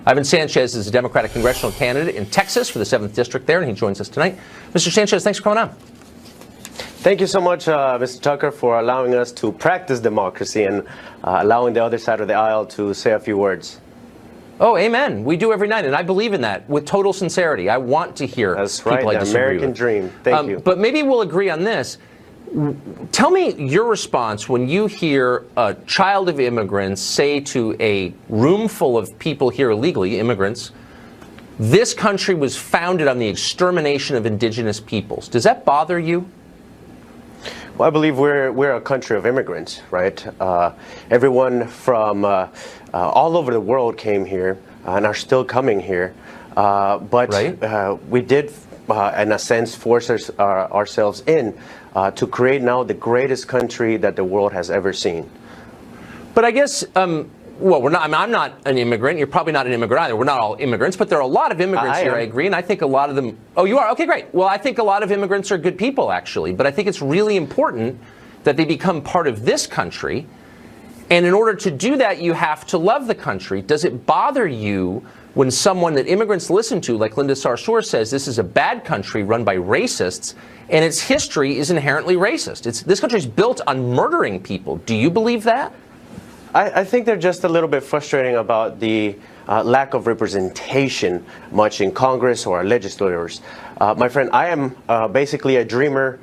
Ivan Sanchez is a Democratic congressional candidate in Texas for the 7th District there, and he joins us tonight. Mr. Sanchez, thanks for coming on. Thank you so much, Mr. Tucker, for allowing us to practice democracy and allowing the other side of the aisle to say a few words. Oh, amen. We do every night, and I believe in that with total sincerity. I want to hear people I disagree with. That's right, the American dream. Thank you. But maybe we'll agree on this. Tell me your response when you hear a child of immigrants say to a room full of people here illegally, immigrants, this country was founded on the extermination of indigenous peoples. Does that bother you? Well, I believe we're a country of immigrants, right? Everyone from all over the world came here and are still coming here. We did, in a sense, force ourselves in to create now the greatest country that the world has ever seen. But I guess, well, we're not. I'm not an immigrant. You're probably not an immigrant either. We're not all immigrants, but there are a lot of immigrants here. I agree, and I think a lot of them. Oh, you are? Okay, great. Well, I think a lot of immigrants are good people, actually. But I think it's really important that they become part of this country. And in order to do that, you have to love the country. Does it bother you when someone that immigrants listen to, like Linda Sarsour, says this is a bad country run by racists, and its history is inherently racist? This country is built on murdering people. Do you believe that? I think they're just a little bit frustrating about the lack of representation much in Congress or our legislators. My friend, I am basically a dreamer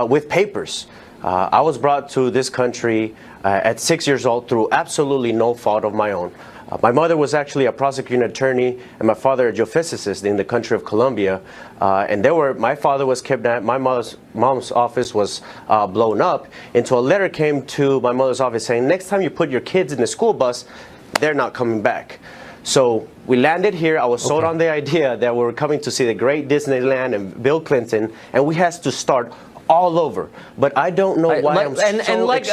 with papers. I was brought to this country at 6 years old through absolutely no fault of my own. My mother was actually a prosecuting attorney and my father a geophysicist in the country of Colombia. And my father was kidnapped, my mom's office was blown up, until a letter came to my mother's office saying, next time you put your kids in the school bus, they're not coming back. So we landed here. I was sold on the idea that we were coming to see the great Disneyland and Bill Clinton, and we had to start all over. But I don't know why and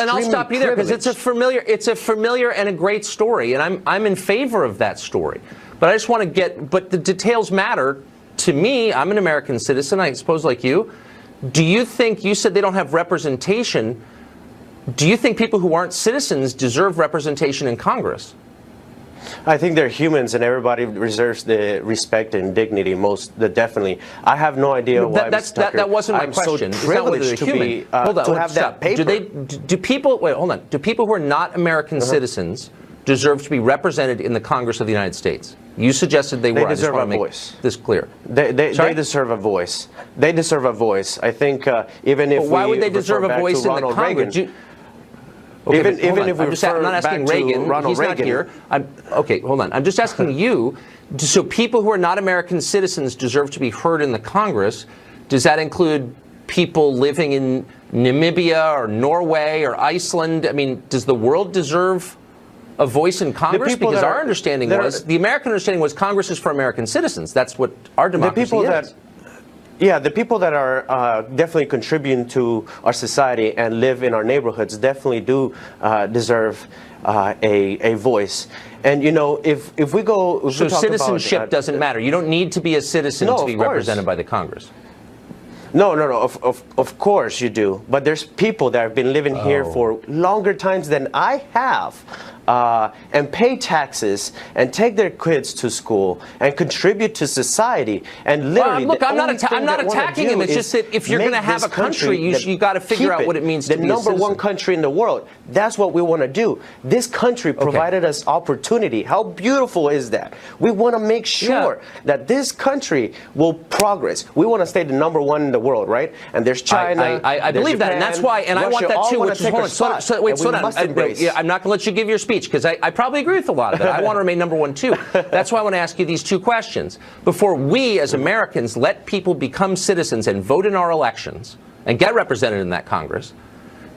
I'll stop you there because it's a familiar and a great story, and I'm in favor of that story. But I just want to but the details matter to me. I'm an American citizen, I suppose, like you. Do you think, you said they don't have representation, do you think people who aren't citizens deserve representation in Congress? I think they're humans, and everybody deserves the respect and dignity definitely. I have no idea why. That wasn't my question. I'm so privileged to have that paper. Do people who are not American citizens deserve to be represented in the Congress of the United States? You suggested they were. They deserve a voice. This clear. They deserve a voice. They deserve a voice. I think even if why would they deserve a voice in the Congress? Okay, even if I'm not asking Reagan. He's not here. Okay, hold on. I'm just asking you. So people who are not American citizens deserve to be heard in the Congress. Does that include people living in Namibia or Norway or Iceland? I mean, does the world deserve a voice in Congress? Because our understanding was, the American understanding was Congress is for American citizens. That's what our democracy is. Yeah, the people that are definitely contributing to our society and live in our neighborhoods definitely do deserve a voice. And, you know, if we go... So citizenship doesn't matter. You don't need to be a citizen to be represented by the Congress. No. Of course you do. But there's people that have been living here for longer times than I have. And pay taxes and take their kids to school and contribute to society. And literally, look, I'm not attacking him. It's just that if you're going to have a country, you got to figure out what it means to be a citizen. The number one country in the world. That's what we want to do. This country provided us opportunity. How beautiful is that? We want to make sure that this country will progress. We want to stay the number one in the world, right? And there's China. I believe that, and that's why. And I want that too. Which is wait, slow down. I'm not going to let you give your speech, because I probably agree with a lot of it. I want to remain number one, too. That's why I want to ask you these two questions. Before we, as Americans, let people become citizens and vote in our elections and get represented in that Congress,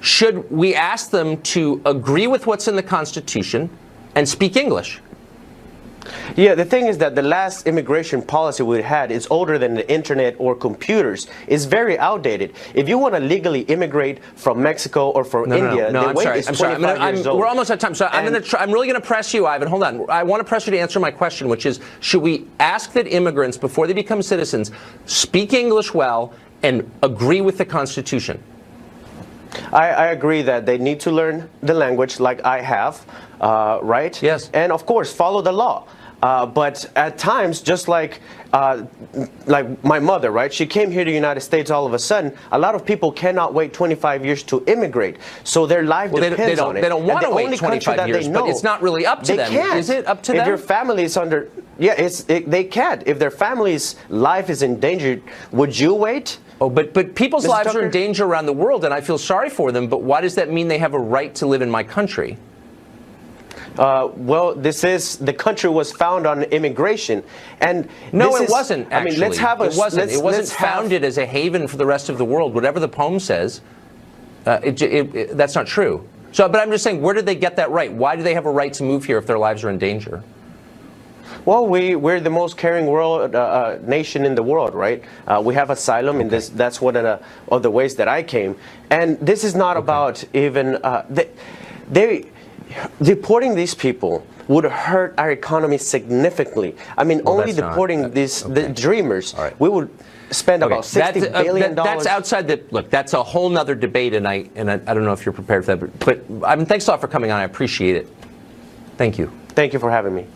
should we ask them to agree with what's in the Constitution and speak English? Yeah, the thing is that the last immigration policy we had is older than the internet or computers. It's very outdated. If you want to legally immigrate from Mexico or from India, the wait is 25 years old. We're almost out of time, so I'm really going to press you, Ivan. Hold on. I want to press you to answer my question, which is, should we ask that immigrants, before they become citizens, speak English well and agree with the Constitution? I agree that they need to learn the language like I have, right? Yes. And of course, follow the law. But at times, just like my mother, right? She came here to the United States all of a sudden. A lot of people cannot wait 25 years to immigrate, so their life depends on it. They don't want to wait 25 years, but it's not really up to them. Can't. Is it up to them? If your family is under, they can't. If their family's life is endangered, would you wait? Oh, but people's Mr. lives Tucker? are in danger around the world, and I feel sorry for them. But why does that mean they have a right to live in my country? Well, the country was found on immigration, and no, it wasn't. Actually, I mean, let's have a. It wasn't founded as a haven for the rest of the world. Whatever the poem says, that's not true. So, but I'm just saying, where did they get that right? Why do they have a right to move here if their lives are in danger? Well, we're the most caring nation in the world, right? We have asylum, and that's one of the ways that I came. And this is not about even deporting these people would hurt our economy significantly. I mean, only deporting the dreamers, we would spend about $60 billion. That's outside the look. That's a whole nother debate, and I don't know if you're prepared for that. But I mean, thanks a lot for coming on. I appreciate it. Thank you. Thank you for having me.